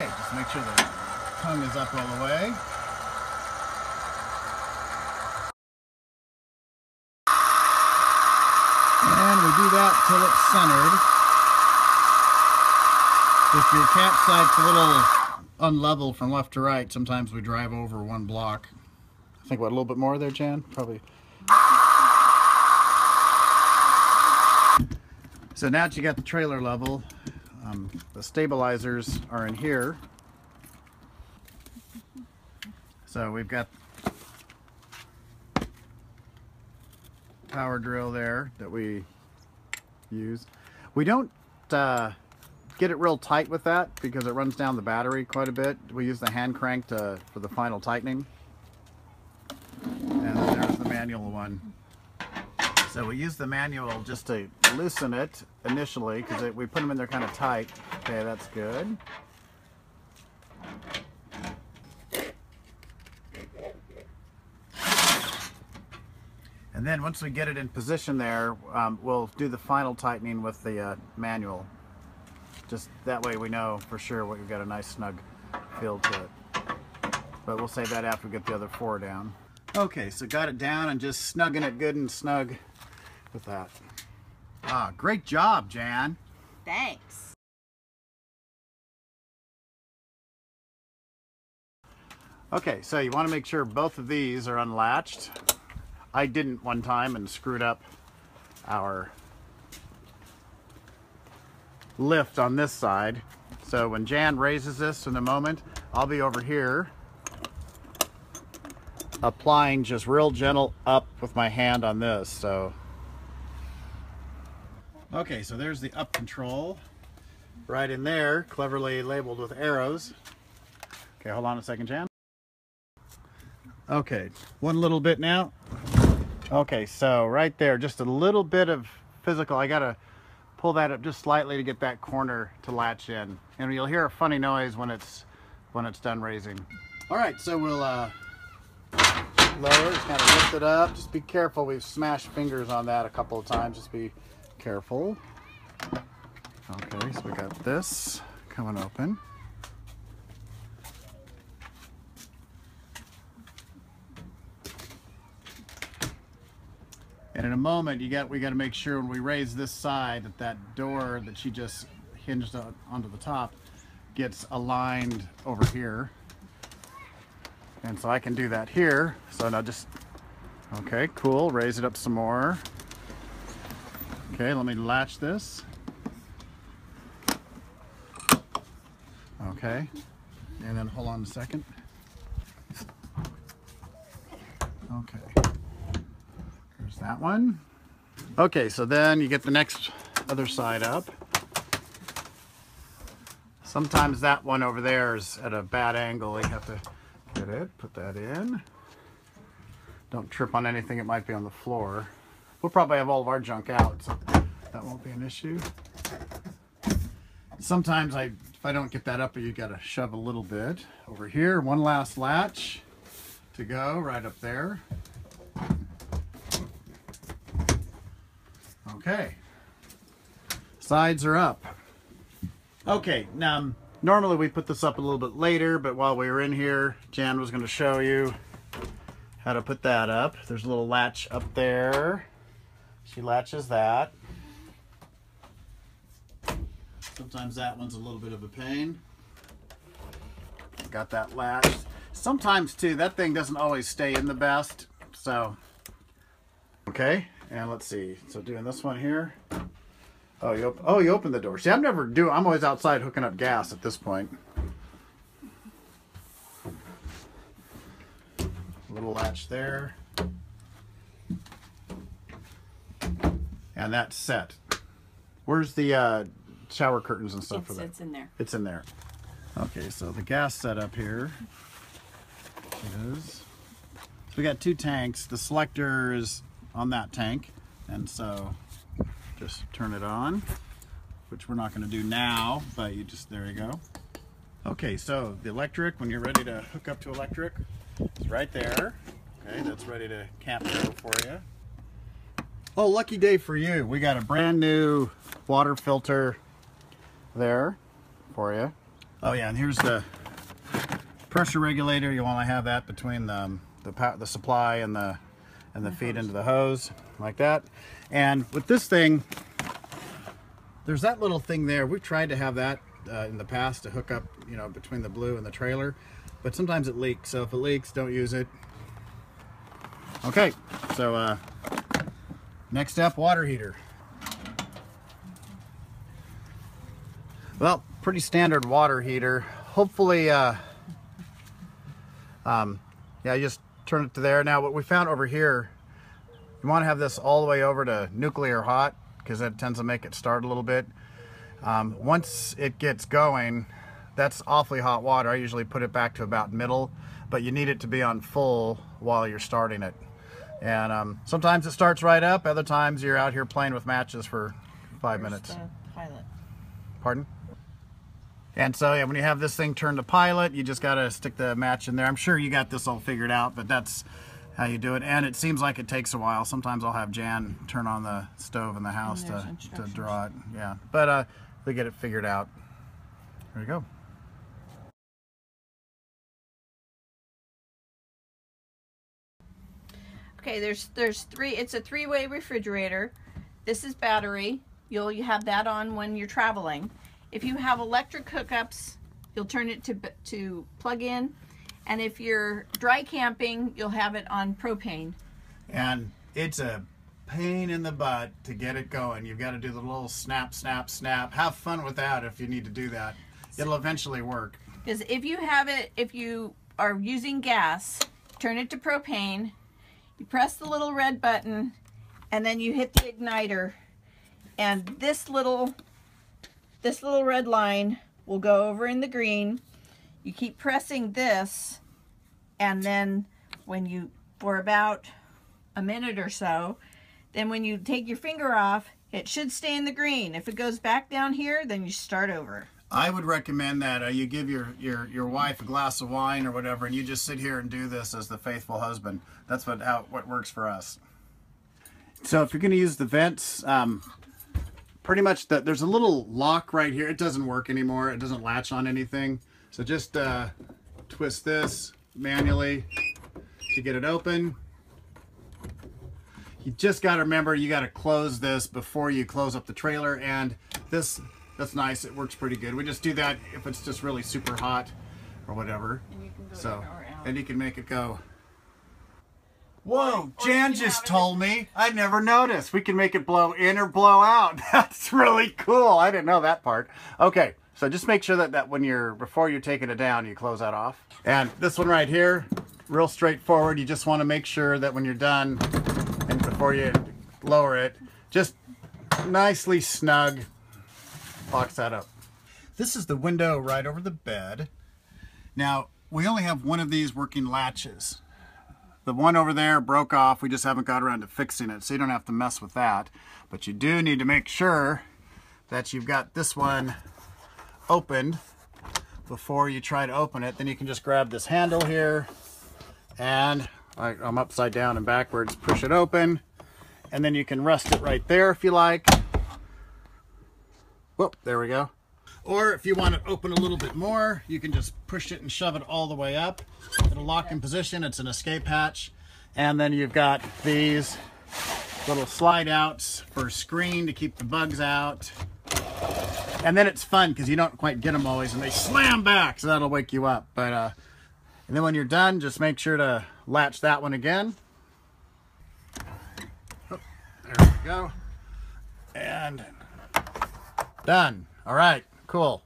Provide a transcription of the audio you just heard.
Okay, just make sure the tongue is up all the way. And we do that till it's centered. If your campsite's a little unlevel from left to right, sometimes we drive over one block. I think, what, a little bit more there, Jan? Probably. So now that you got the trailer level, the stabilizers are in here. So we've got power drill there that we use. We don't get it real tight with that because it runs down the battery quite a bit. We use the hand crank for the final tightening. And then there's the manual one. So we use the manual just to loosen it initially because we put them in there kind of tight. Okay, that's good. And then once we get it in position there, we'll do the final tightening with the manual. Just that way we know for sure we've got a nice snug feel to it. But we'll save that after we get the other four down. Okay, so got it down and just snugging it good and snug with that. Ah, great job, Jan. Thanks. Okay, so you want to make sure both of these are unlatched. I didn't one time and screwed up our lift on this side. So when Jan raises this in a moment, I'll be over here applying just real gentle up with my hand on this. So okay, so there's the up control right in there, cleverly labeled with arrows. Okay, hold on a second, Jan. Okay, one little bit now. Okay, so right there, just a little bit of physical. I gotta pull that up just slightly to get that corner to latch in, and you'll hear a funny noise when it's done raising. All right, so we'll lower, just kind of lift it up. Just be careful. We've smashed fingers on that a couple of times. Just be careful. Okay, so we got this coming open. And in a moment, we got to make sure when we raise this side that door that she just hinged onto the top gets aligned over here. And so I can do that here. So now just, okay, cool. Raise it up some more. Okay, let me latch this. Okay, and then hold on a second. Okay. That one. Okay, so then you get the next other side up. Sometimes that one over there is at a bad angle. You have to get it, put that in. Don't trip on anything, it might be on the floor. We'll probably have all of our junk out, so that won't be an issue. Sometimes if I don't get that up, you gotta shove a little bit. Over here, one last latch to go right up there. Okay, sides are up. Okay, now normally we put this up a little bit later, but while we were in here, Jan was going to show you how to put that up. There's a little latch up there. She latches that. Sometimes that one's a little bit of a pain. Got that latched. Sometimes too, that thing doesn't always stay in the best, so okay. And let's see, so doing this one here. Oh, you open the door. See, I'm always outside hooking up gas at this point. Little latch there. And that's set. Where's the shower curtains and stuff for that? It's in there. It's in there. Okay, so the gas setup here is, so we got two tanks. The selector is on that tank, and so just turn it on, which we're not going to do now, but there you go. Okay, so the electric, when you're ready to hook up to electric, it's right there. Okay, that's ready to camp go for you. Oh, lucky day for you. We got a brand new water filter there for you. Oh yeah, and here's the pressure regulator. You want to have that between the supply and the feed into the hose, like that. And with this thing, there's that little thing there. We've tried to have that in the past to hook up, you know, between the Blue and the trailer, but sometimes it leaks. So if it leaks, don't use it. Okay, so next up, water heater. Well, pretty standard water heater. Hopefully, yeah, you just turn it to there. Now, what we found over here, you want to have this all the way over to nuclear hot, because that tends to make it start a little bit. Once it gets going, that's awfully hot water. I usually put it back to about middle, but you need it to be on full while you're starting it. And sometimes it starts right up, other times you're out here playing with matches for 5 minutes. The pilot. Pardon? And so yeah, when you have this thing turned to pilot, you just got to stick the match in there. I'm sure you got this all figured out, but that's how you do it. And it seems like it takes a while. Sometimes I'll have Jan turn on the stove in the house to draw it. Yeah, but we get it figured out. There you go. Okay, there's three. It's a three-way refrigerator. This is battery. You have that on when you're traveling. If you have electric hookups, you'll turn it to plug in. And if you're dry camping, you'll have it on propane. And it's a pain in the butt to get it going. You've got to do the little snap, snap, snap. Have fun with that if you need to do that. It'll eventually work. Because if you are using gas, turn it to propane, you press the little red button, and then you hit the igniter, and this little red line will go over in the green. You keep pressing this, and then for about a minute or so, then when you take your finger off, it should stay in the green. If it goes back down here, then you start over. I would recommend that you give your wife a glass of wine or whatever, and you just sit here and do this as the faithful husband. That's what works for us. So if you're going to use the vents, pretty much there's a little lock right here. It doesn't work anymore. It doesn't latch on anything. So just twist this manually to get it open. You just got to remember, you got to close this before you close up the trailer, and that's nice. It works pretty good. We just do that if it's just really super hot or whatever. And you can go So, in or out. and you can make it go. Whoa, Jan just told me. I never noticed. We can make it blow in or blow out. That's really cool. I didn't know that part. Okay, so just make sure that before you're taking it down, you close that off. And this one right here, real straightforward. You just want to make sure that when you're done and before you lower it, just nicely snug, box that up. This is the window right over the bed. Now, we only have one of these working latches. The one over there broke off. We just haven't got around to fixing it, so you don't have to mess with that. But you do need to make sure that you've got this one opened before you try to open it. Then you can just grab this handle here, and I'm upside down and backwards, push it open, and then you can rest it right there if you like. Whoop, there we go. Or if you want it open a little bit more, you can just push it and shove it all the way up. It'll lock in position. It's an escape hatch. And then you've got these little slide outs for screen to keep the bugs out. And then it's fun because you don't quite get them always and they slam back, so that'll wake you up. But and then when you're done, just make sure to latch that one again. Oh, there we go. And done. All right. Cool.